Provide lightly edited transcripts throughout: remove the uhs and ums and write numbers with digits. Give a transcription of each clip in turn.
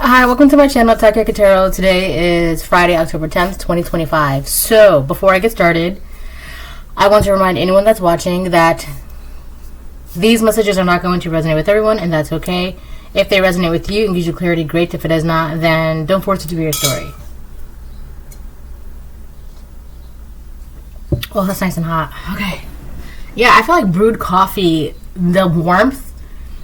Hi, welcome to my channel, Taka Katero. Today is Friday, October 10th, 2025. So, before I get started, I want to remind anyone that's watching that these messages are not going to resonate with everyone, and that's okay. If they resonate with you and gives you clarity, great. If it does not, then don't force it to be your story. Oh, that's nice and hot. Okay. Yeah, I feel like brewed coffee, the warmth,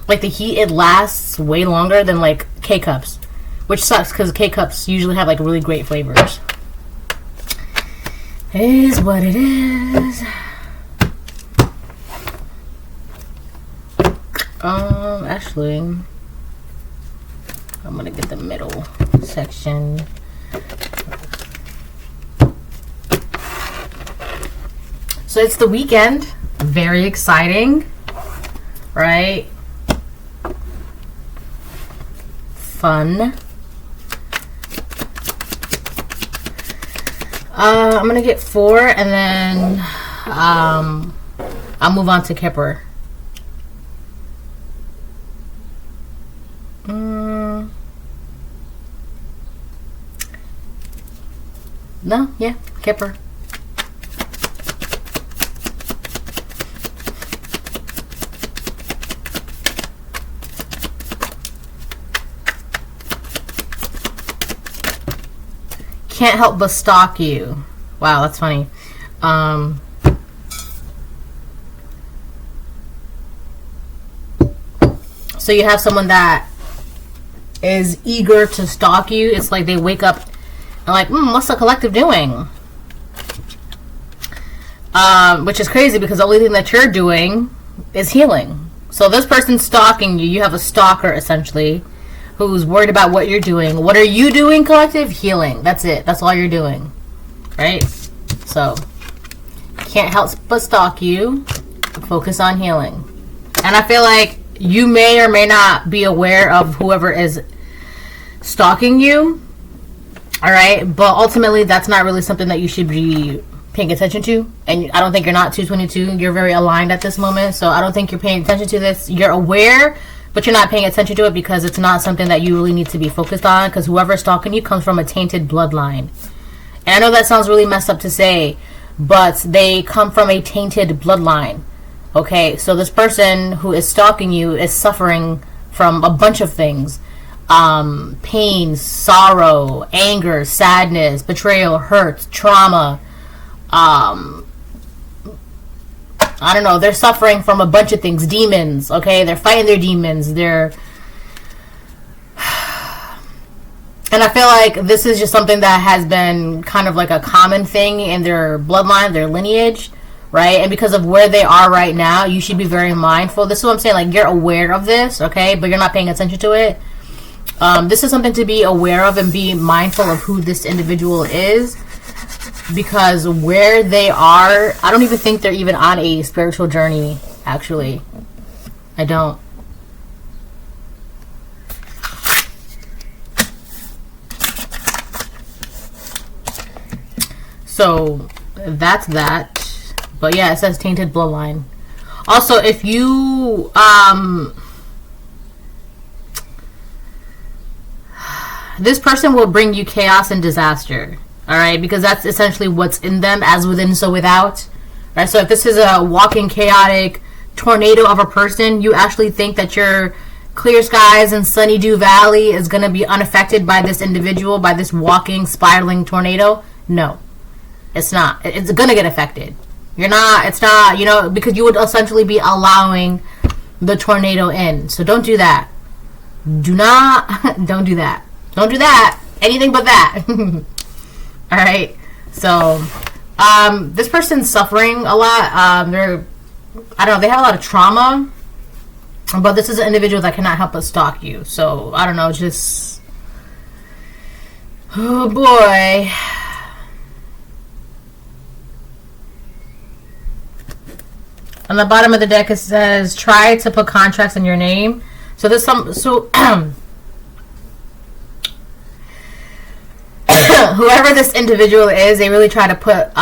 like the heat, it lasts way longer than like K-Cups. Which sucks because K-Cups usually have like really great flavors. It is what it is. Actually, I'm gonna get the middle section. So it's the weekend. Very exciting, right? Fun. I'm gonna get 4 and then I'll move on to Kipper. No, yeah, Kipper. Can't help but stalk you. Wow, that's funny. So you have someone that is eager to stalk you. It's like they wake up and like, what's the collective doing? Which is crazy because the only thing that you're doing is healing. So this person's stalking you. You have a stalker, essentially, who's worried about what you're doing. What are you doing, collective? Healing. That's it. That's all you're doing. Right? So, can't help but stalk you. Focus on healing. And I feel like you may or may not be aware of whoever is stalking you. Alright? But ultimately, that's not really something that you should be paying attention to. And I don't think you're not 222. You're very aligned at this moment. So, I don't think you're paying attention to this. You're aware, but you're not paying attention to it because it's not something that you really need to be focused on, because whoever's stalking you comes from a tainted bloodline. And I know that sounds really messed up to say, but they come from a tainted bloodline. Okay, so this person who is stalking you is suffering from a bunch of things. Pain, sorrow, anger, sadness, betrayal, hurt, trauma. I don't know, they're suffering from a bunch of things. Demons, okay? They're fighting their demons. And I feel like this is just something that has been kind of like a common thing in their bloodline, their lineage, right? And because of where they are right now, you should be very mindful. This is what I'm saying, like, you're aware of this, okay? But you're not paying attention to it. This is something to be aware of and be mindful of who this individual is. Because where they are, I don't even think they're even on a spiritual journey, actually. I don't. So, that's that. But yeah, it says tainted bloodline. Also, if you, this person will bring you chaos and disaster. Alright, because that's essentially what's in them, as within, so without. Alright, so if this is a walking, chaotic tornado of a person, you actually think that your clear skies and sunny dew valley is going to be unaffected by this individual, by this walking, spiraling tornado? No, it's not. It's going to get affected. It's not, you know, because you would essentially be allowing the tornado in. So don't do that. Don't do that. Don't do that. Anything but that. Alright, so, this person's suffering a lot. I don't know, they have a lot of trauma, but this is an individual that cannot help but stalk you. So, I don't know, just, oh boy. On the bottom of the deck, it says, try to put contracts in your name. So, there's whoever this individual is, they really try to put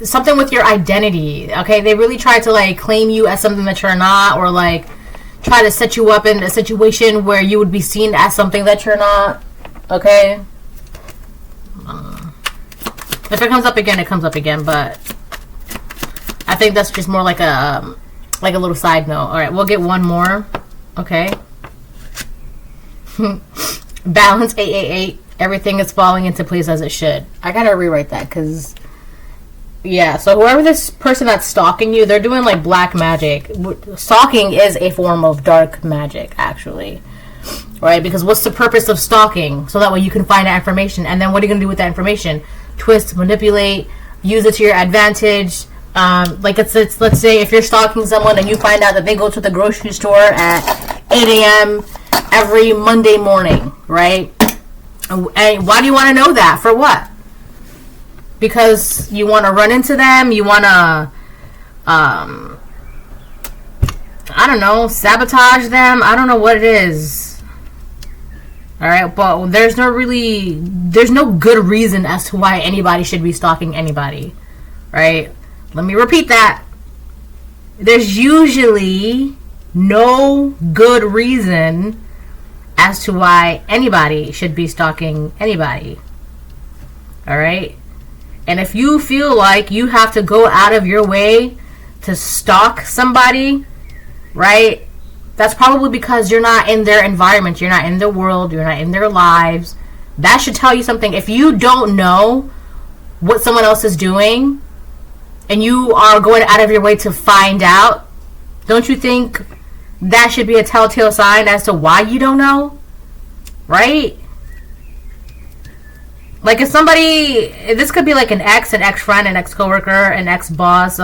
something with your identity. Okay, they really try to like claim you as something that you're not, or like try to set you up in a situation where you would be seen as something that you're not. Okay? If it comes up again, it comes up again, but I think that's just more like a little side note. Alright, we'll get one more. Okay. Balance 888. Everything is falling into place as it should. I gotta rewrite that because, yeah, so whoever this person that's stalking you, they're doing like black magic. Stalking is a form of dark magic, actually. Right? Because what's the purpose of stalking? So that way you can find that information. And then what are you gonna do with that information? Twist, manipulate, use it to your advantage. Like let's say if you're stalking someone and you find out that they go to the grocery store at 8 a.m. every Monday morning, right? And why do you want to know that? For what? Because you want to run into them? You want to, I don't know, sabotage them? I don't know what it is. Alright, but there's no good reason as to why anybody should be stalking anybody. Right? Let me repeat that. There's usually no good reason as to why anybody should be stalking anybody. Alright? And if you feel like you have to go out of your way to stalk somebody, right? That's probably because you're not in their environment. You're not in their world. You're not in their lives. That should tell you something. If you don't know what someone else is doing and you are going out of your way to find out, don't you think that should be a telltale sign as to why you don't know? Right? Like if somebody, this could be like an ex-friend, an ex-coworker, an ex-boss.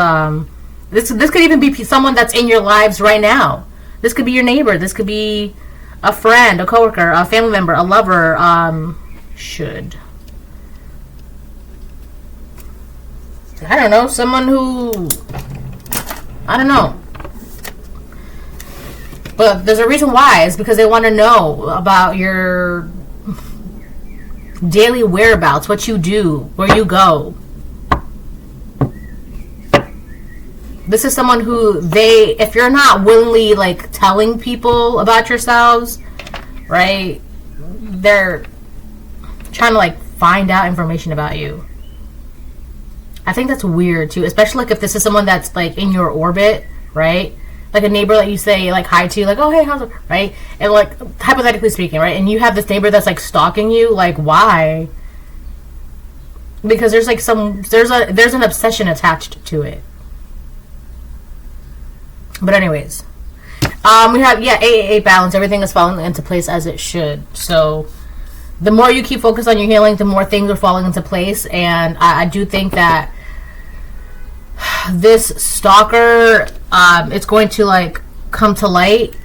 This could even be someone that's in your lives right now. This could be your neighbor. This could be a friend, a coworker, a family member, a lover. I don't know, someone who, I don't know. But there's a reason why. It's because they want to know about your daily whereabouts, what you do, where you go. This is someone who if you're not willingly like telling people about yourselves, right? They're trying to like find out information about you. I think that's weird too, especially like if this is someone that's like in your orbit, right? Like a neighbor that you say like hi to, like, oh hey, how's it, right? And like hypothetically speaking, right? And you have this neighbor that's like stalking you, like why? Because there's like there's an obsession attached to it. But anyways, we have 888 balance. Everything is falling into place as it should. So the more you keep focused on your healing, the more things are falling into place. And I do think that this stalker, it's going to like come to light.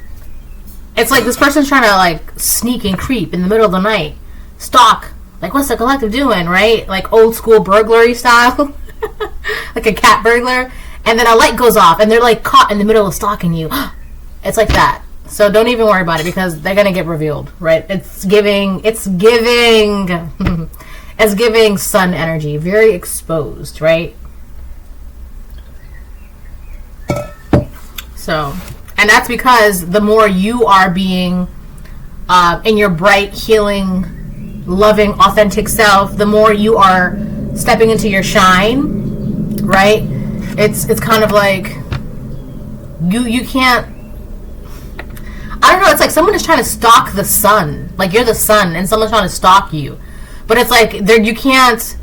It's like this person's trying to like sneak and creep in the middle of the night, stalk. Like what's the collective doing, right? Like old school burglary style, like a cat burglar. And then a light goes off and they're like caught in the middle of stalking you. It's like that. So don't even worry about it because they're gonna get revealed, right? It's giving it's giving sun energy, very exposed, right? So, and that's because the more you are being in your bright, healing, loving, authentic self, the more you are stepping into your shine, right? It's kind of like you can't, I don't know, it's like someone is trying to stalk the sun. Like you're the sun and someone's trying to stalk you. But it's like you can't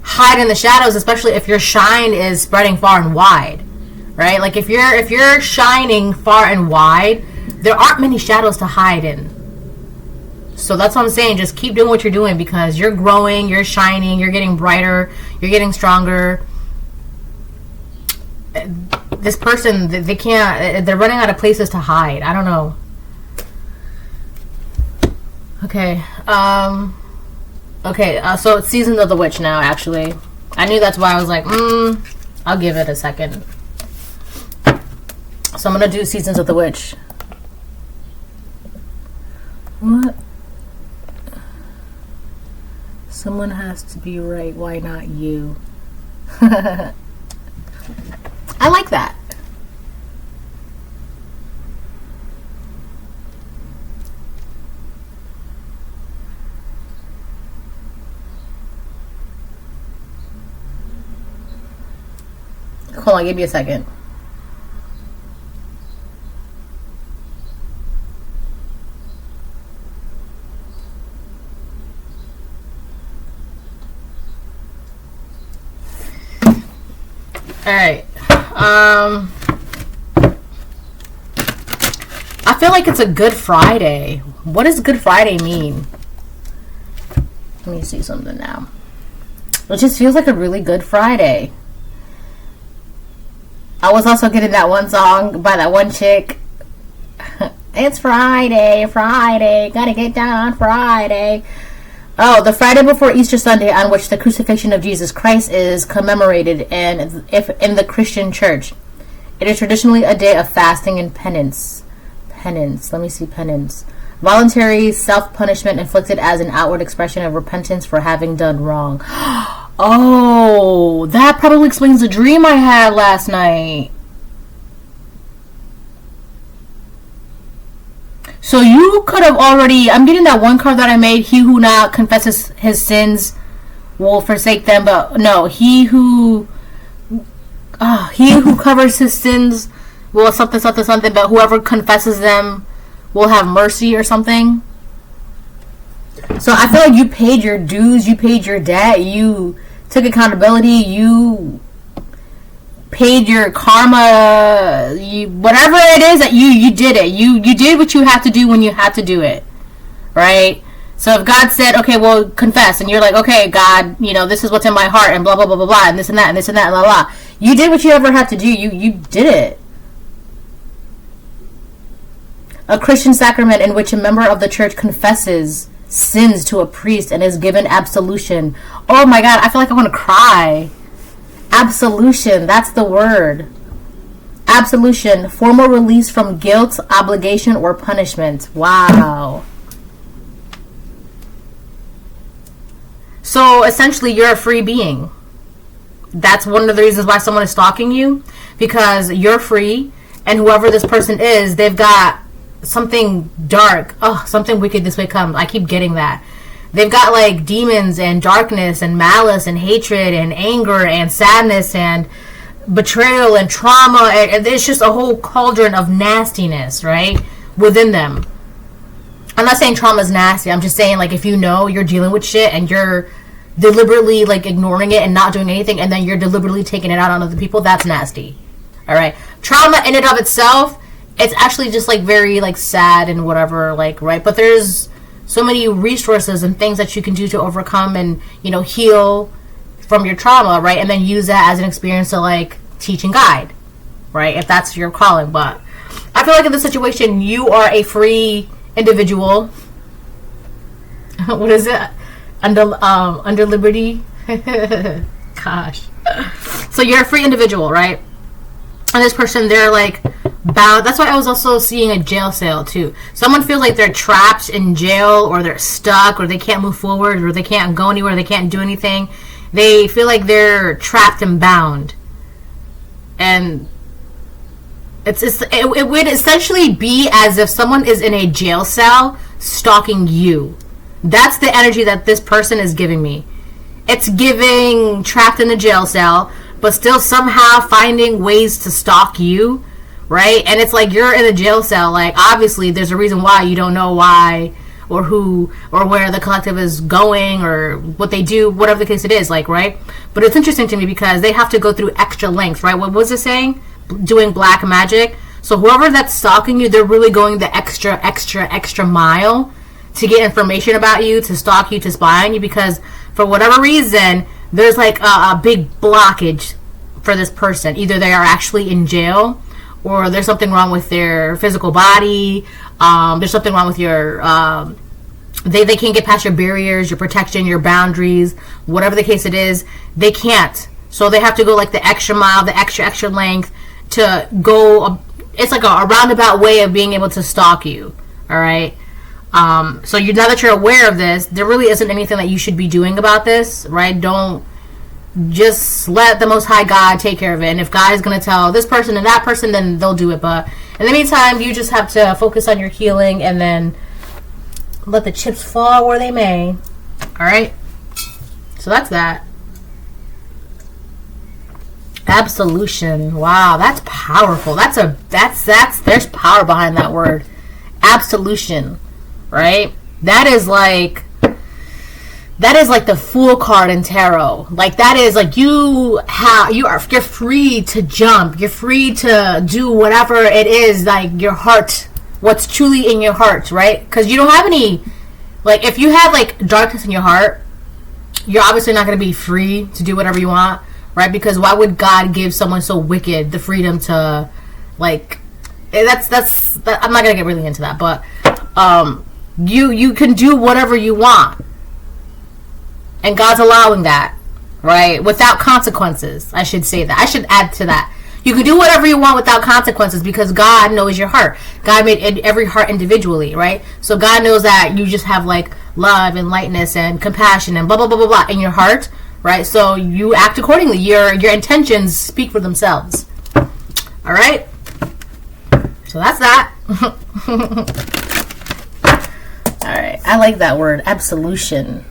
hide in the shadows, especially if your shine is spreading far and wide. Right? Like if you're shining far and wide, there aren't many shadows to hide in. So that's what I'm saying. Just keep doing what you're doing because you're growing, you're shining, you're getting brighter, you're getting stronger. This person, they can't, they're running out of places to hide. I don't know. Okay. So it's Seasons of the Witch now, actually. I knew that's why I was like, I'll give it a second. So I'm going to do Seasons of the Witch. What? Someone has to be right. Why not you? I like that. Hold on, give me a second. Alright. I feel like it's a Good Friday. What does Good Friday mean? Let me see something now. It just feels like a really good Friday. I was also getting that one song by that one chick. It's Friday, Friday, gotta get down on Friday. Oh, the Friday before Easter Sunday, on which the crucifixion of Jesus Christ is commemorated, and if in the Christian church, it is traditionally a day of fasting and penance. Penance. Let me see penance. Voluntary self-punishment inflicted as an outward expression of repentance for having done wrong. Oh, that probably explains the dream I had last night. So you could have already... I'm getting that one card that I made. He who not confesses his sins will forsake them. But no, he who covers his sins will something. But whoever confesses them will have mercy or something. So I feel like you paid your dues. You paid your debt. You took accountability. You paid your karma, whatever it is that you did it. You did what you had to do when you had to do it, right? So if God said, okay, well, confess, and you're like, okay, God, this is what's in my heart, and blah blah blah blah blah, and this and that and this and that, and blah blah. You did what you ever had to do. You did it. A Christian sacrament in which a member of the church confesses sins to a priest and is given absolution. Oh my God, I feel like I want to cry. Absolution, that's the word. Absolution, formal release from guilt, obligation, or punishment. Wow. So essentially, you're a free being. That's one of the reasons why someone is stalking you, because you're free, and whoever this person is, they've got something dark. Oh, something wicked this way comes. I keep getting that. They've got like demons and darkness and malice and hatred and anger and sadness and betrayal and trauma. And it's just a whole cauldron of nastiness, right? Within them. I'm not saying trauma is nasty. I'm just saying, like, if you're dealing with shit and you're deliberately like ignoring it and not doing anything, and then you're deliberately taking it out on other people, that's nasty. All right. Trauma in and of itself, it's actually just like very like sad and whatever, like, right? But there's so many resources and things that you can do to overcome and, heal from your trauma, right? And then use that as an experience to, like, teach and guide, right? If that's your calling. But I feel like in this situation, you are a free individual. What is it? Under liberty? Gosh. So you're a free individual, right? And this person, they're, like, bound. That's why I was also seeing a jail cell too. Someone feels like they're trapped in jail, or they're stuck, or they can't move forward, or they can't go anywhere, they can't do anything. They feel like they're trapped and bound. And it would essentially be as if someone is in a jail cell stalking you. That's the energy that this person is giving me. It's giving trapped in a jail cell, but still somehow finding ways to stalk you. Right? And it's like you're in a jail cell. Like, obviously, there's a reason why. You don't know why or who or where the collective is going or what they do, whatever the case it is, like, right? But it's interesting to me because they have to go through extra lengths, right? What was it saying? Doing black magic. So whoever that's stalking you, they're really going the extra mile to get information about you, to stalk you, to spy on you, because for whatever reason, there's like a big blockage for this person. Either they are actually in jail, or there's something wrong with their physical body. There's something wrong with your... They can't get past your barriers, your protection, your boundaries. Whatever the case it is, they can't. So they have to go like the extra mile, the extra length to go... It's like a roundabout way of being able to stalk you. All right? So now that you're aware of this, there really isn't anything that you should be doing about this, right? Don't... Just let the Most High God take care of it. And if God is going to tell this person and that person, then they'll do it. But in the meantime, you just have to focus on your healing and then let the chips fall where they may. Alright? So that's that. Absolution. Wow, that's powerful. There's power behind that word. Absolution. Right? That is like the Fool card in tarot. Like, that is like you're free to jump. You're free to do whatever it is, like your heart, what's truly in your heart, right? Because you don't have any, like, if you have like darkness in your heart, you're obviously not going to be free to do whatever you want, right? Because why would God give someone so wicked the freedom to, like, that's I'm not going to get really into that, but you can do whatever you want. And God's allowing that, right? Without consequences. I should say that. I should add to that. You can do whatever you want without consequences because God knows your heart. God made every heart individually, right? So God knows that you just have like love and lightness and compassion and blah, blah, blah, blah, blah in your heart, right? So you act accordingly. Your intentions speak for themselves. All right? So that's that. All right. I like that word, absolution.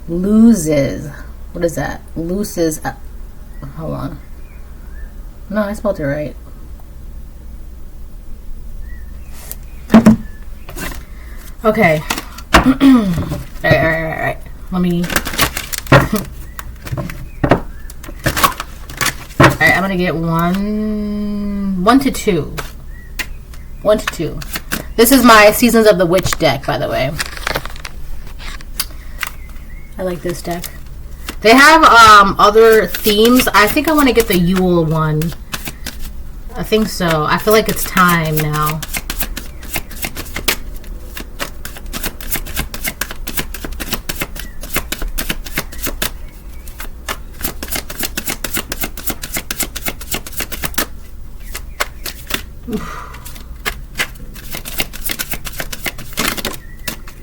Loses. What is that? Loses. Hold on. No, I spelled it right. Okay. Alright. Let me. Alright, I'm gonna get one to two. 1 to 2. This is my Seasons of the Witch deck, by the way. I like this deck. They have other themes. I think I want to get the Yule one. I think so. I feel like it's time now.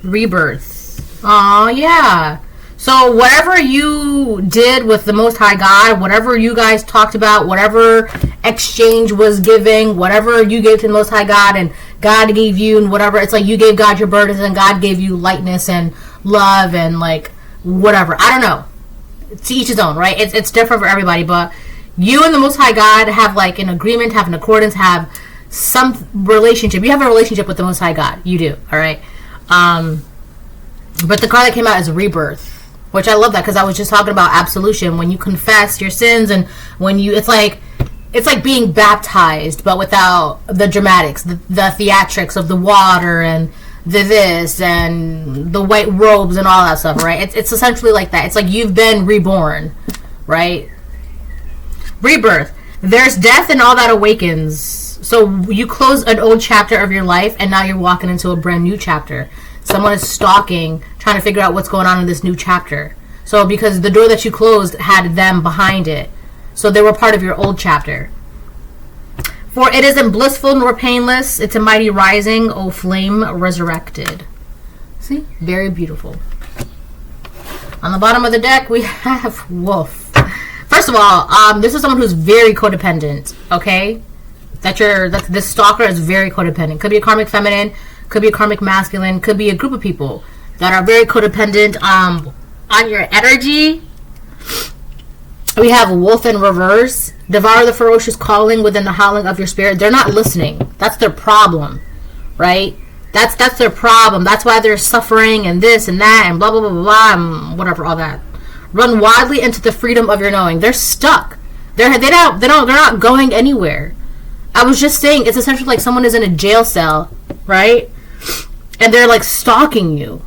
Rebirth. Oh yeah. So whatever you did with the Most High God, whatever you guys talked about, whatever exchange was giving, whatever you gave to the Most High God and God gave you, and whatever, it's like you gave God your burdens and God gave you lightness and love and like whatever. I don't know. To each his own, right? It's different for everybody, but you and the Most High God have like an agreement, have an accordance, have some relationship. You have a relationship with the Most High God. You do, all right? But the card that came out is Rebirth. Which I love that because I was just talking about absolution. When you confess your sins and when you, it's like being baptized, but without the dramatics, the theatrics of the water and the this and the white robes and all that stuff, right? It's essentially like that. It's like you've been reborn, right? Rebirth. There's death and all that awakens. So you close an old chapter of your life and now you're walking into a brand new chapter. Someone is stalking, trying to figure out what's going on in this new chapter. So because the door that you closed had them behind it. So they were part of your old chapter. For it isn't blissful nor painless. It's a mighty rising, O flame resurrected. See? Very beautiful. On the bottom of the deck, we have Wolf. First of all, this is someone who's very codependent, okay? This stalker is very codependent. Could be a karmic feminine. Could be a karmic masculine. Could be a group of people that are very codependent on your energy. We have Wolf in reverse. Devour the ferocious calling within the howling of your spirit. They're not listening. That's their problem, right? That's their problem. That's why they're suffering and this and that and blah, blah, blah, blah, blah, and whatever, all that. Run wildly into the freedom of your knowing. They're stuck. They're not going anywhere. I was just saying, it's essentially like someone is in a jail cell, right? And they're like stalking you,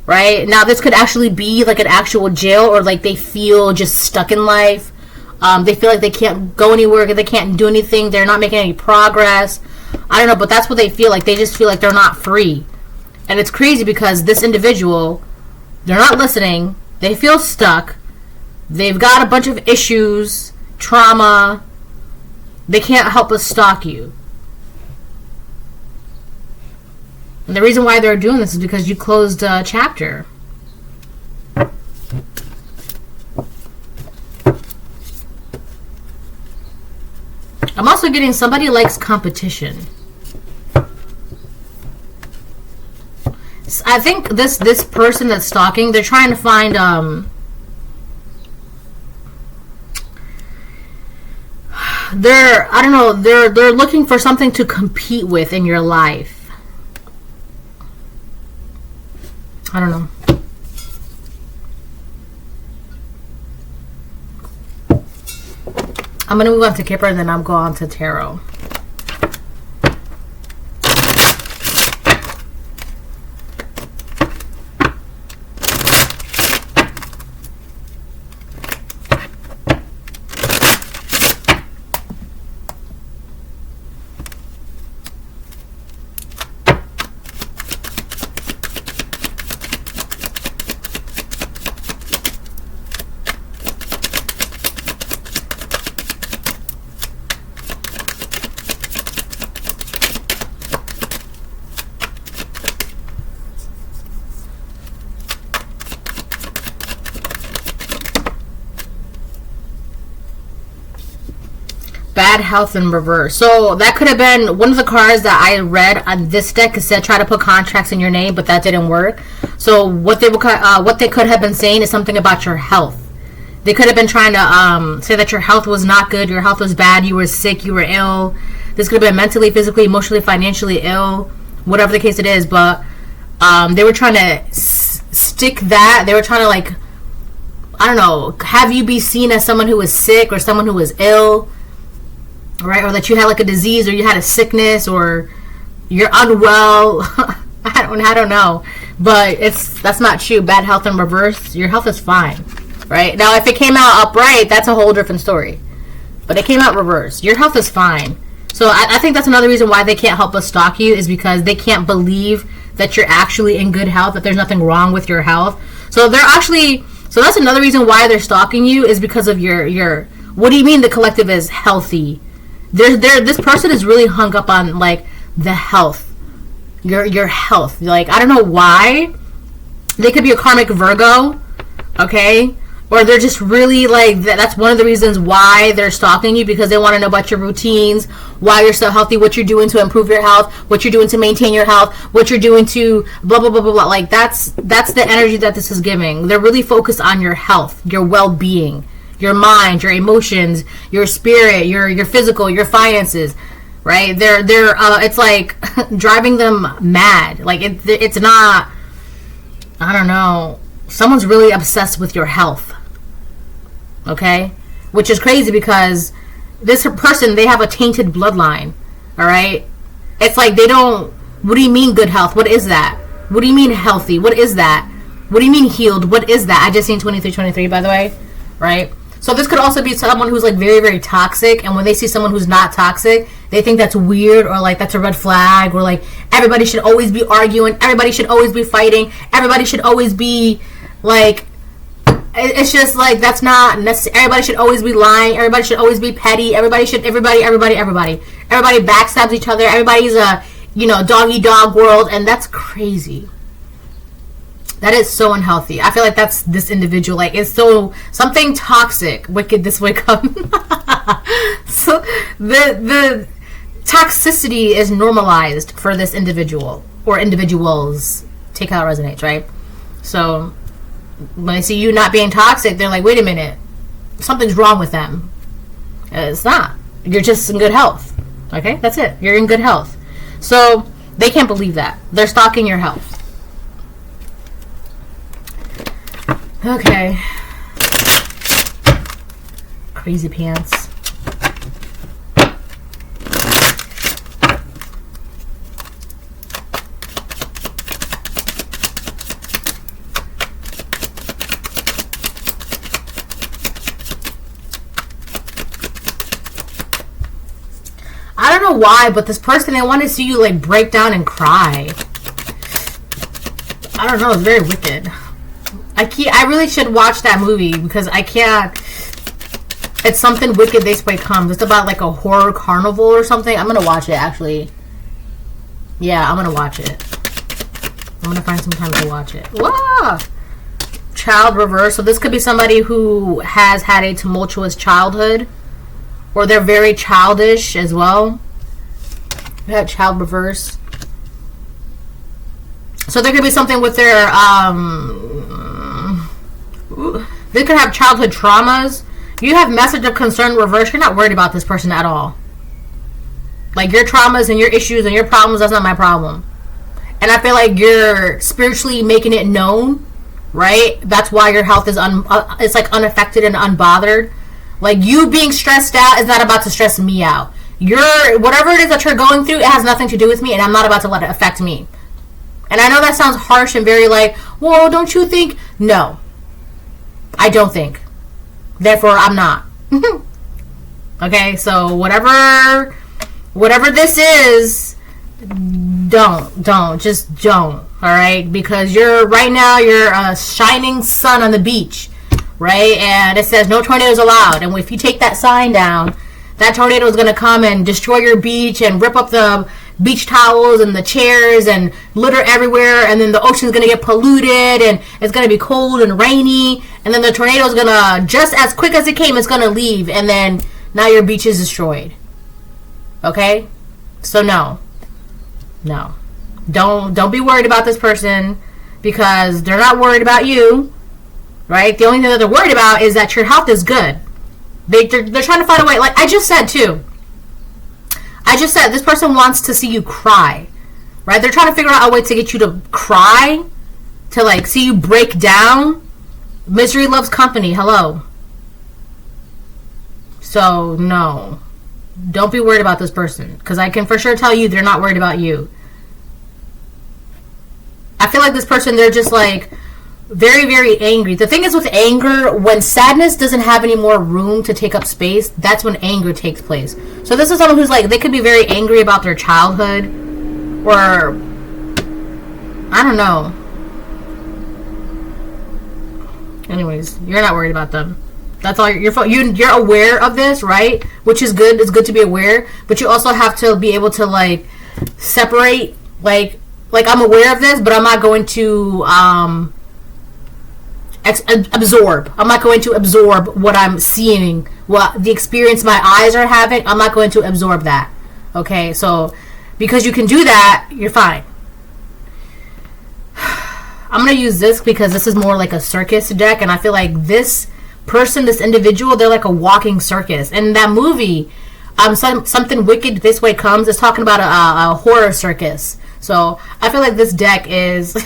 right? Now this could actually be like an actual jail, or like they feel just stuck in life. They feel like they can't go anywhere, they can't do anything, they're not making any progress. I don't know, but that's what they feel like. They just feel like they're not free. And it's crazy because this individual, they're not listening, they feel stuck, they've got a bunch of issues, trauma, they can't help but stalk you. And the reason why they're doing this is because you closed a chapter. I'm also getting somebody likes competition. I think this person that's stalking, they're trying to find they're looking for something to compete with in your life. I don't know. I'm gonna move on to Kipper and then I'll go on to Tarot. Bad health in reverse. So that could have been one of the cards that I read on this deck. It said try to put contracts in your name, but that didn't work. So what they could have been saying is something about your health. They could have been trying to say that your health was not good, your health was bad, you were sick, you were ill. This could have been mentally, physically, emotionally, financially ill, whatever the case it is. But they were trying to stick that. They were trying to, like, I don't know, have you be seen as someone who was sick or someone who was ill. Right, or that you had like a disease, or you had a sickness, or you're unwell. I don't know, but that's not true. Bad health in reverse. Your health is fine, right? Now, if it came out upright, that's a whole different story. But it came out reverse. Your health is fine. So I think that's another reason why they can't help but stalk you, is because they can't believe that you're actually in good health, that there's nothing wrong with your health. So that's another reason why they're stalking you, is because of your. What do you mean the collective is healthy? This person is really hung up on, like, the health, your health. Like, I don't know why. They could be a karmic Virgo, okay, or they're just really like that's one of the reasons why they're stalking you, because they want to know about your routines, why you're so healthy, what you're doing to improve your health, what you're doing to maintain your health, what you're doing to blah blah blah blah blah. Like, that's the energy that this is giving. They're really focused on your health, your well-being, your mind, your emotions, your spirit, your physical, your finances, right? They're it's like driving them mad. Like, it's not, I don't know. Someone's really obsessed with your health, okay? Which is crazy, because this person, they have a tainted bloodline, all right? It's like they don't, what do you mean good health? What is that? What do you mean healthy? What is that? What do you mean healed? What is that? I just seen 2323, by the way, right? So this could also be someone who's, like, very, very toxic, and when they see someone who's not toxic, they think that's weird, or, like, that's a red flag, or, like, everybody should always be arguing, everybody should always be fighting, everybody should always be, like, it's just, like, that's not necessary. Everybody should always be lying, everybody should always be petty, everybody backstabs each other, everybody's a, dog-eat-dog world, and that's crazy. That is so unhealthy. I feel like that's this individual. Like, it's so something toxic, wicked this way come. So the toxicity is normalized for this individual, or individuals. Take how it resonates, right? So when they see you not being toxic, they're like, wait a minute, something's wrong with them. It's not. You're just in good health. Okay, that's it. You're in good health. So they can't believe that. They're stalking your health. Okay. Crazy pants. I don't know why, but this person, they want to see you, like, break down and cry. I don't know, it's very wicked. I really should watch that movie, because I can't. It's something wicked this way comes. It's about, like, a horror carnival or something. I'm gonna watch it, actually. Yeah, I'm gonna watch it. I'm gonna find some time to watch it. Whoa! Child reverse. So this could be somebody who has had a tumultuous childhood. or they're very childish as well. We have child reverse. So there could be something with their they could have childhood traumas. You have message of concern reverse. You're not worried about this person at all. Like, your traumas and your issues and your problems, that's not my problem. And I feel like you're spiritually making it known, right? That's why your health is it's like unaffected and unbothered. Like, you being stressed out is not about to stress me out. Whatever it is that you're going through, it has nothing to do with me, and I'm not about to let it affect me. And I know that sounds harsh and very like, whoa, don't you think? No. I don't think. Therefore, I'm not. Okay, so whatever this is, just don't, alright? Because right now, you're a shining sun on the beach, right? And it says no tornadoes allowed. And if you take that sign down, that tornado is going to come and destroy your beach and rip up the beach towels and the chairs and litter everywhere, and then the ocean's going to get polluted, and it's going to be cold and rainy, and then the tornado is going to, just as quick as it came, it's going to leave, and then now your beach is destroyed. Okay? So no. Don't be worried about this person, because they're not worried about you, right? The only thing that they're worried about is that your health is good. They're trying to find a way, like I just said too. This person wants to see you cry, right? They're trying to figure out a way to get you to cry, to like see you break down. Misery loves company. Hello. So no, don't be worried about this person, because I can for sure tell you they're not worried about you. I feel like this person, they're just like very, very angry. The thing is with anger, when sadness doesn't have any more room to take up space, that's when anger takes place. So this is someone who's like, they could be very angry about their childhood, or I don't know. Anyways, you're not worried about them. That's all. You're aware of this, right? Which is good. It's good to be aware, but you also have to be able to like separate. Like I'm aware of this, but I'm not going to absorb. I'm not going to absorb what I'm seeing, what the experience my eyes are having. I'm not going to absorb that. Okay, so because you can do that, you're fine. I'm going to use this because this is more like a circus deck, and I feel like this person, this individual, they're like a walking circus. And that movie, Something Wicked This Way Comes, is talking about a horror circus. So I feel like this deck is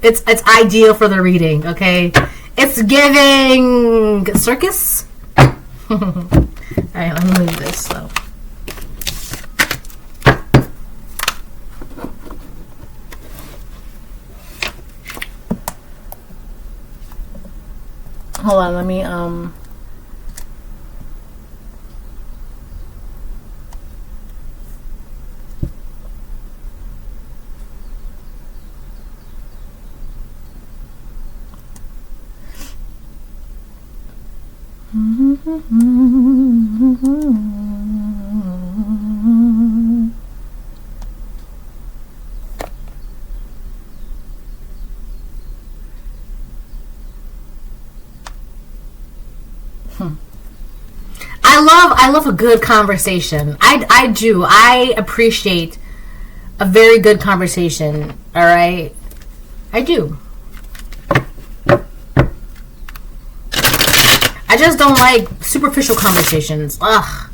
it's ideal for the reading. Okay, it's giving circus. All right, let me move this though. Hold on, let me I love a good conversation. I do. I appreciate a very good conversation. All right, I do. I just don't like superficial conversations. Ugh.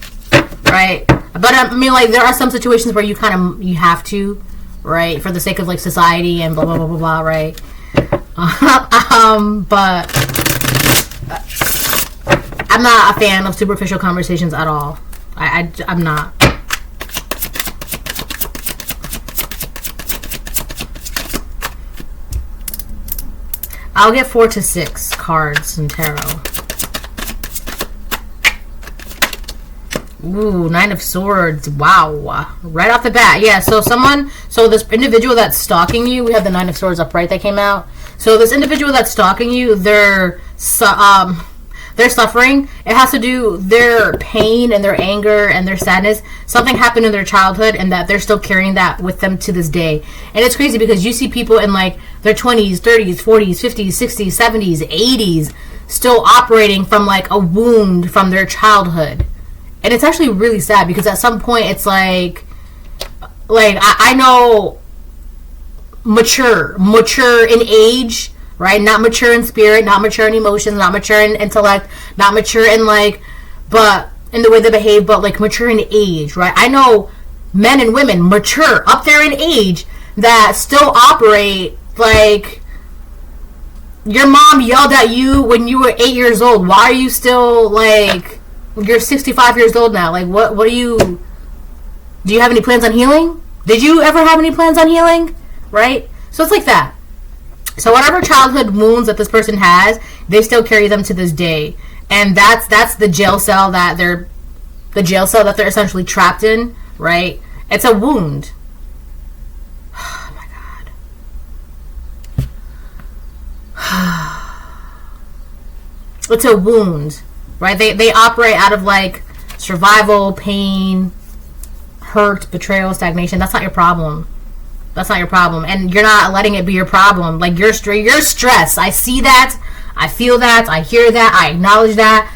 Right? But I mean, like, there are some situations where you have to, right, for the sake of like society and blah blah blah blah blah, right? But I'm not a fan of superficial conversations at all. I'm not. I'll get 4 to 6 cards in tarot. Ooh, 9 of Swords. Wow. Right off the bat. Yeah, so this individual that's stalking you, we have the 9 of Swords up right that came out. So this individual that's stalking you, they're suffering. It has to do their pain and their anger and their sadness. Something happened in their childhood, and that they're still carrying that with them to this day. And it's crazy because you see people in like their 20s, 30s, 40s, 50s, 60s, 70s, 80s still operating from like a wound from their childhood. And it's actually really sad because at some point it's like I know mature in age, right? Not mature in spirit, not mature in emotions, not mature in intellect, not mature in but in the way they behave, but like mature in age, right? I know men and women mature up there in age that still operate like your mom yelled at you when you were 8 years old. Why are you still like, you're 65 years old now? Like, what do you have any plans on healing? Did you ever have any plans on healing? Right? So it's like that. So whatever childhood wounds that this person has, they still carry them to this day. And that's the jail cell that they're essentially trapped in, right? It's a wound. Oh my God. It's a wound, right? They operate out of like survival, pain, hurt, betrayal, stagnation. That's not your problem. That's not your problem. And you're not letting it be your problem. Like you're stressed. I see that. I feel that. I hear that. I acknowledge that.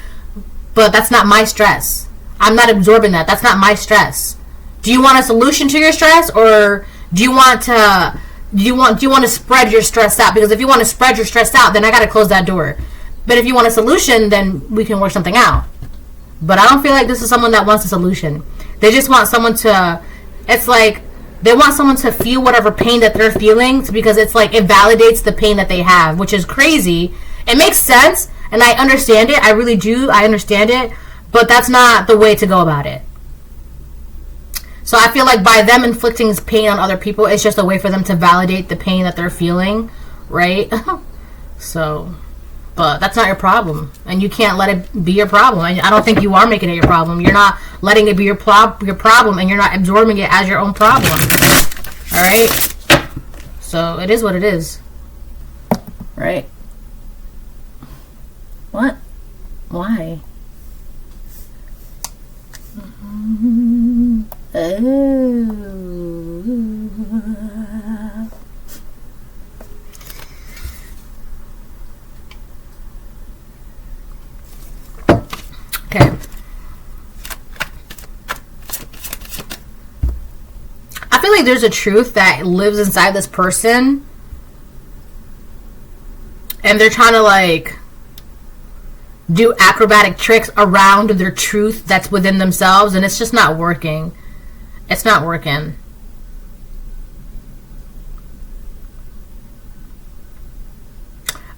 But that's not my stress. I'm not absorbing that. That's not my stress. Do you want a solution to your stress, or do you want to spread your stress out? Because if you want to spread your stress out, then I got to close that door. But if you want a solution, then we can work something out. But I don't feel like this is someone that wants a solution. They just want someone to, it's like, they want someone to feel whatever pain that they're feeling, because it's like, it validates the pain that they have, which is crazy. It makes sense, and I understand it. I really do. I understand it. But that's not the way to go about it. So I feel like by them inflicting pain on other people, it's just a way for them to validate the pain that they're feeling, right? So, but that's not your problem. And you can't let it be your problem. I don't think you are making it your problem. You're not letting it be your problem, and you're not absorbing it as your own problem. All right? So it is what it is. Right? What? Why? Okay. I feel like there's a truth that lives inside this person, and they're trying to like do acrobatic tricks around their truth that's within themselves, and it's just not working. It's not working.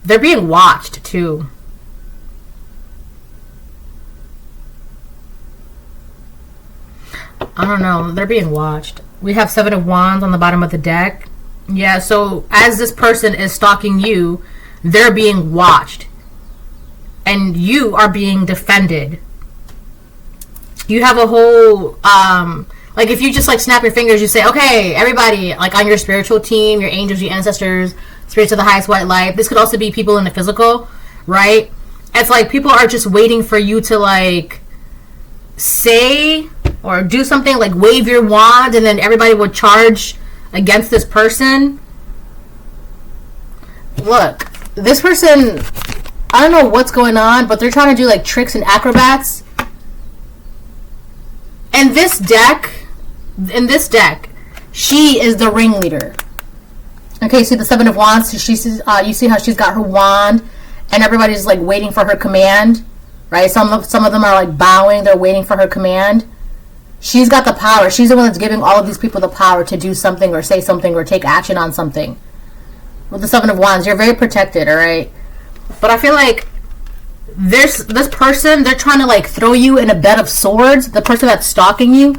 They're being watched too. I don't know. They're being watched. We have 7 of Wands on the bottom of the deck. Yeah, so as this person is stalking you, they're being watched. And you are being defended. You have a whole, like if you just like snap your fingers, you say, okay, everybody, like on your spiritual team, your angels, your ancestors, spirits of the highest white light. This could also be people in the physical, right? It's like people are just waiting for you to like say or do something, like wave your wand, and then everybody would charge against this person. Look, this person, I don't know what's going on, but they're trying to do like tricks and acrobats. And in this deck, she is the ringleader. Okay, see the 7 of Wands? You see how she's got her wand, and everybody's like waiting for her command, right? Some of them are like bowing, they're waiting for her command. She's got the power. She's the one that's giving all of these people the power to do something or say something or take action on something. With the 7 of Wands, you're very protected, all right? But I feel like this person, they're trying to like throw you in a bed of swords. The person that's stalking you,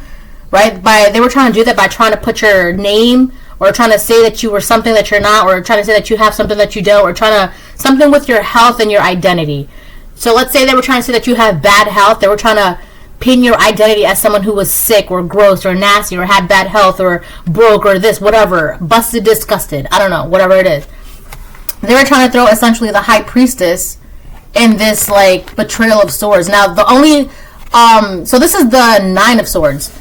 right? They were trying to do that by trying to put your name, or trying to say that you were something that you're not, or trying to say that you have something that you don't, or trying to something with your health and your identity. So let's say they were trying to say that you have bad health. They were trying to pin your identity as someone who was sick or gross or nasty or had bad health or broke or this, whatever, busted, disgusted, I don't know, whatever it is. They were trying to throw essentially the high priestess in this like betrayal of swords. Now the only so this is the 9 of swords.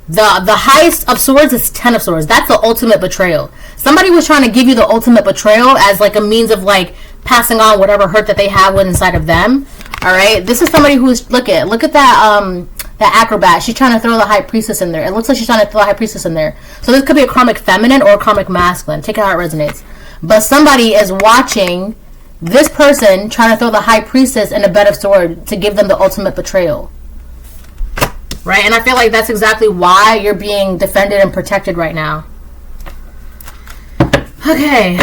The highest of swords is 10 of swords. That's the ultimate betrayal. Somebody was trying to give you the ultimate betrayal as like a means of like passing on whatever hurt that they have inside of them. All right, this is somebody who's look at that that acrobat. She's trying to throw the High Priestess in there. It looks like she's trying to throw the High Priestess in there. So this could be a karmic feminine or a karmic masculine. Take it how it resonates. But somebody is watching this person trying to throw the High Priestess in a bed of swords to give them the ultimate betrayal. Right? And I feel like that's exactly why you're being defended and protected right now. Okay.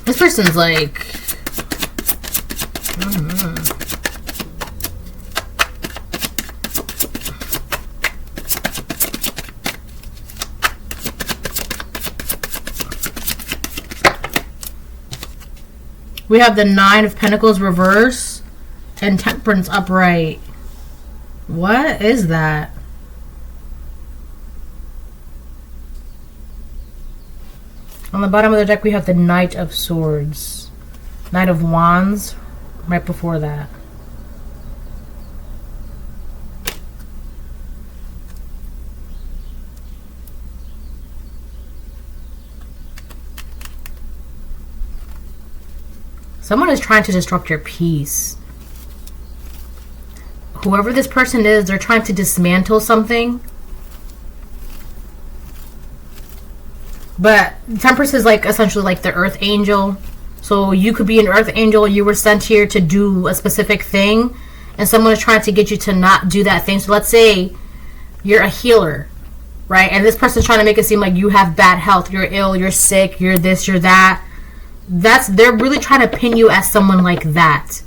This person's like... We have the 9 of Pentacles reverse and Temperance upright. What is that? On the bottom of the deck, we have the Knight of Swords. Knight of Wands right before that. Someone is trying to disrupt your peace. Whoever this person is, they're trying to dismantle something. But Temperance is like essentially like the earth angel. So you could be an earth angel. You were sent here to do a specific thing. And someone is trying to get you to not do that thing. So let's say you're a healer, right? And this person's trying to make it seem like you have bad health. You're ill, you're sick, you're this, you're that. They're really trying to pin you as someone like that.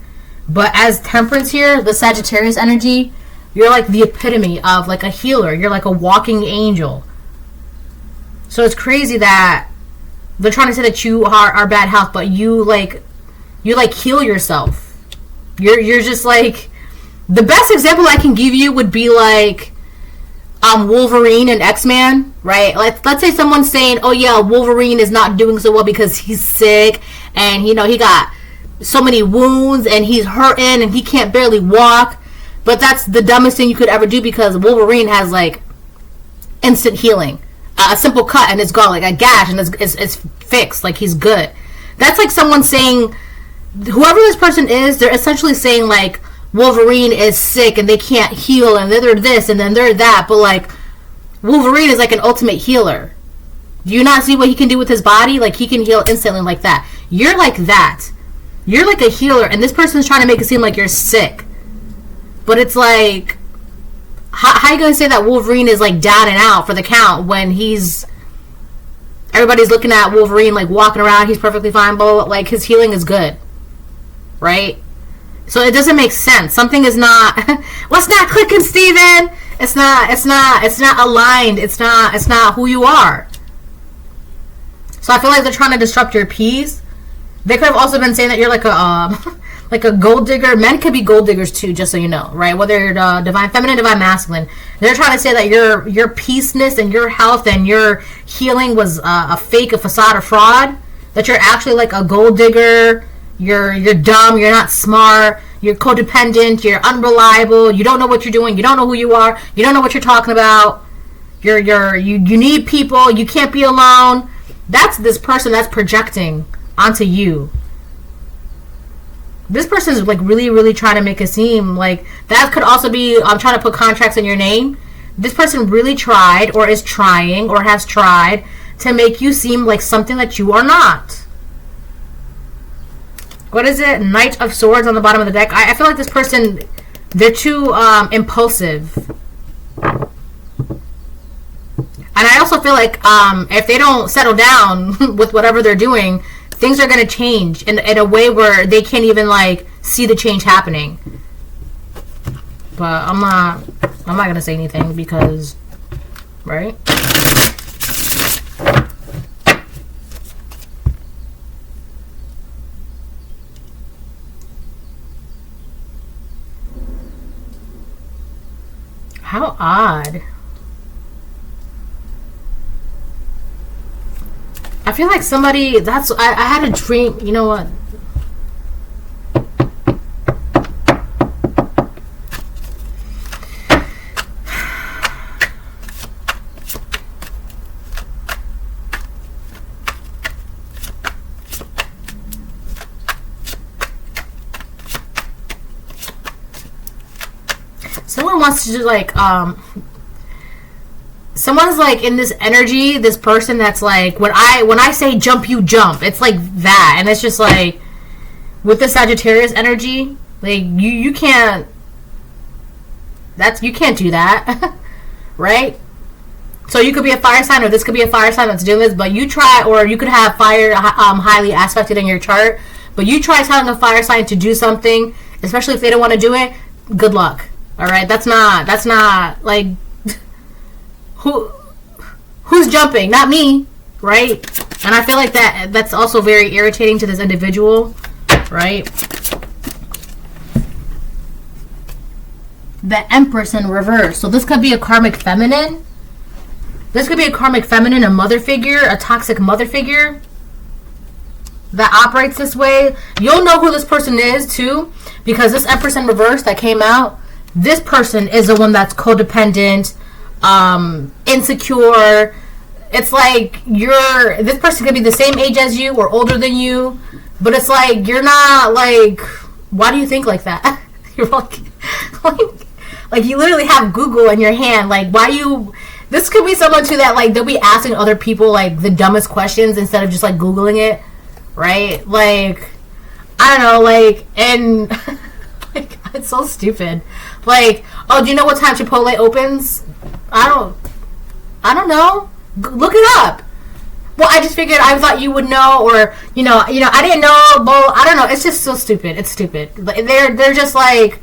But as Temperance here, the Sagittarius energy, you're like the epitome of like a healer. You're like a walking angel. So it's crazy that they're trying to say that you are bad health, but you heal yourself. You're just like, the best example I can give you would be like Wolverine and X-Men, right? Let's say someone's saying, oh yeah, Wolverine is not doing so well because he's sick and he got so many wounds and he's hurting and he can't barely walk. But that's the dumbest thing you could ever do because Wolverine has like instant healing. A simple cut and it's gone, like a gash and it's fixed, like he's good. That's like someone saying, whoever this person is, they're essentially saying like Wolverine is sick and they can't heal and they're this and then they're that. But like Wolverine is like an ultimate healer. Do you not see what he can do with his body? Like he can heal instantly like that. You're like that. You're like a healer and this person's trying to make it seem like you're sick. But it's like, how are you going to say that Wolverine is like down and out for the count when everybody's looking at Wolverine like walking around, he's perfectly fine, blah, like his healing is good, right? So it doesn't make sense. Something is not, what's not clicking, Steven? It's not aligned. It's not who you are. So I feel like they're trying to disrupt your peace. They could have also been saying that you're like a gold digger. Men could be gold diggers too, just so you know, right? Whether you're divine feminine, divine masculine. They're trying to say that your peaceness and your health and your healing was a fake, a facade, a fraud. That you're actually like a gold digger. You're dumb. You're not smart. You're codependent. You're unreliable. You don't know what you're doing. You don't know who you are. You don't know what you're talking about. You need people. You can't be alone. That's this person that's projecting onto you. This person is like really, really trying to make it seem like that could also be trying to put contracts in your name. This person really tried or is trying or has tried to make you seem like something that you are not. What is it? Knight of Swords on the bottom of the deck. I feel like this person, they're too impulsive. And I also feel like if they don't settle down with whatever they're doing, things are going to change in a way where they can't even like see the change happening. But I'm not going to say anything because, right? How odd. I feel like somebody, I had a dream, you know what? someone wants to just like someone's like in this energy, this person that's like, when I say jump, you jump. It's like that. And it's just like, with the Sagittarius energy, like you can't do that. Right? So you could be a fire sign, or this could be a fire sign that's doing this, but you try, or you could have fire highly aspected in your chart, but you try telling a fire sign to do something, especially if they don't want to do it, good luck. All right? That's not like, who's jumping? Not me, right? And I feel like that's also very irritating to this individual, right? The Empress in reverse. So this could be a karmic feminine. This could be a karmic feminine, a mother figure, a toxic mother figure that operates this way. You'll know who this person is too, because this Empress in reverse that came out, this person is the one that's codependent, insecure. It's like this person could be the same age as you or older than you, but it's like you're not like, why do you think like that? You're like you literally have Google in your hand. Like, why you? This could be someone too that like they'll be asking other people like the dumbest questions instead of just like Googling it, right? Like, I don't know, like, and like, it's so stupid. Like, oh, do you know what time Chipotle opens? I don't know. Look it up. Well, I just figured, I thought you would know, or you know, I didn't know. Well, I don't know. It's just so stupid. It's stupid. They're just like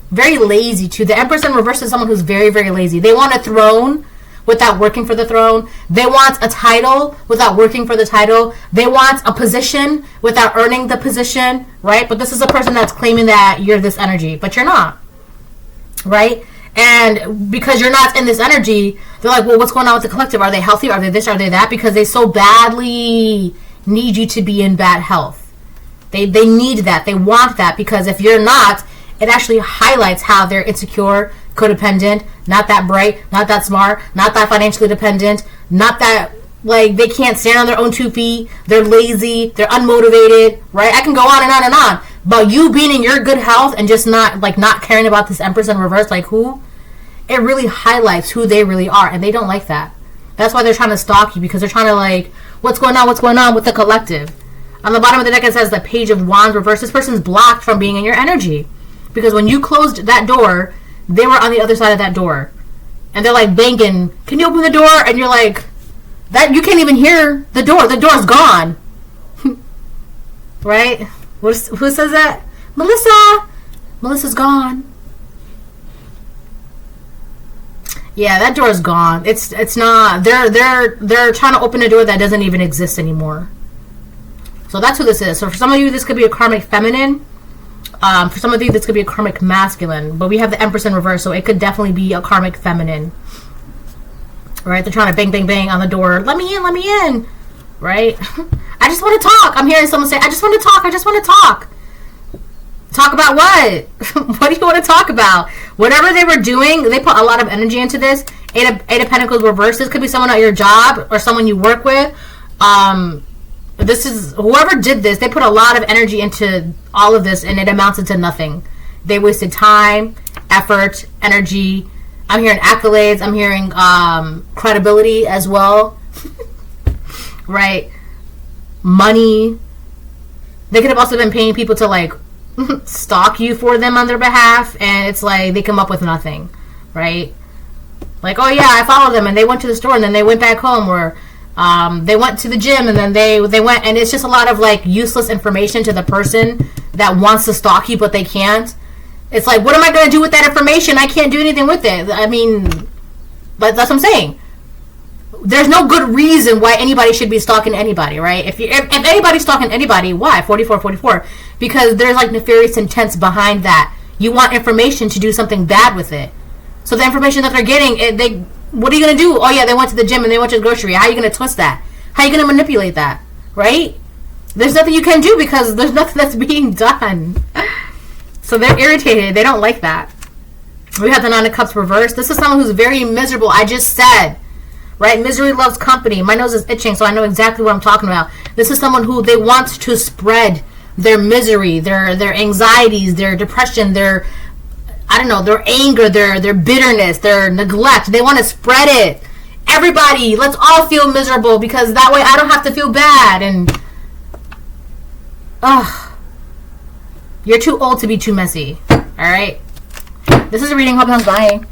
very lazy too. The Empress in reverse is someone who's very, very lazy. They want a throne without working for the throne. They want a title without working for the title. They want a position without earning the position, right? But this is a person that's claiming that you're this energy, but you're not, right? And because you're not in this energy, they're like, well, what's going on with the collective? Are they healthy? Are they this? Are they that? Because they so badly need you to be in bad health. They need that. They want that, because if you're not, it actually highlights how they're insecure, codependent, not that bright, not that smart, not that financially dependent, not that, like, they can't stand on their own 2 feet, they're lazy, they're unmotivated, right? I can go on and on and on. But you being in your good health and just not caring about this Empress in reverse, like, who? It really highlights who they really are, and they don't like that. That's why they're trying to stalk you, because they're trying to, like, what's going on with the collective? On the bottom of the deck, it says the Page of Wands reverse. This person's blocked from being in your energy, because when you closed that door, they were on the other side of that door, and they're like banging, can you open the door? And you're like, that you can't even hear the door's gone. Right? Who says that? Melissa's gone. Yeah, that door's gone. It's not, they're trying to open a door that doesn't even exist anymore. So that's who this is. So for some of you, this could be a karmic feminine. For some of you, this could be a karmic masculine. But we have the Empress in reverse, so it could definitely be a karmic feminine. Right? They're trying to bang, bang, bang on the door. Let me in. Right? I just want to talk. I'm hearing someone say, I just want to talk. Talk about what? What do you want to talk about? Whatever they were doing, they put a lot of energy into this. Eight of Pentacles reverse. This could be someone at your job or someone you work with. This is, whoever did this, they put a lot of energy into all of this, and it amounted to nothing. They wasted time, effort, energy. I'm hearing accolades. I'm hearing credibility as well. Right? Money. They could have also been paying people to, like, stalk you for them on their behalf, and it's like they come up with nothing, right? Like, oh yeah, I followed them, and they went to the store, and then they went back home, or they went to the gym, and then they went, and it's just a lot of like useless information to the person that wants to stalk you, but they can't. It's like, what am I going to do with that information? I can't do anything with it. I mean, but that's what I'm saying. There's no good reason why anybody should be stalking anybody, right? If anybody's stalking anybody, why? 44. Because there's like nefarious intents behind that. You want information to do something bad with it. So the information that they're getting, what are you going to do? Oh yeah, they went to the gym and they went to the grocery. How are you going to twist that? How are you going to manipulate that? Right? There's nothing you can do because there's nothing that's being done. So they're irritated. They don't like that. We have the Nine of Cups reversed. This is someone who's very miserable. I just said, right? Misery loves company. My nose is itching, so I know exactly what I'm talking about. This is someone who they want to spread their misery, their anxieties, their depression, their I don't know, their anger, their bitterness, their neglect. They want to spread it. Everybody, let's all feel miserable because that way I don't have to feel bad. And you're too old to be too messy. All right. This is a reading. Hope you guys bye.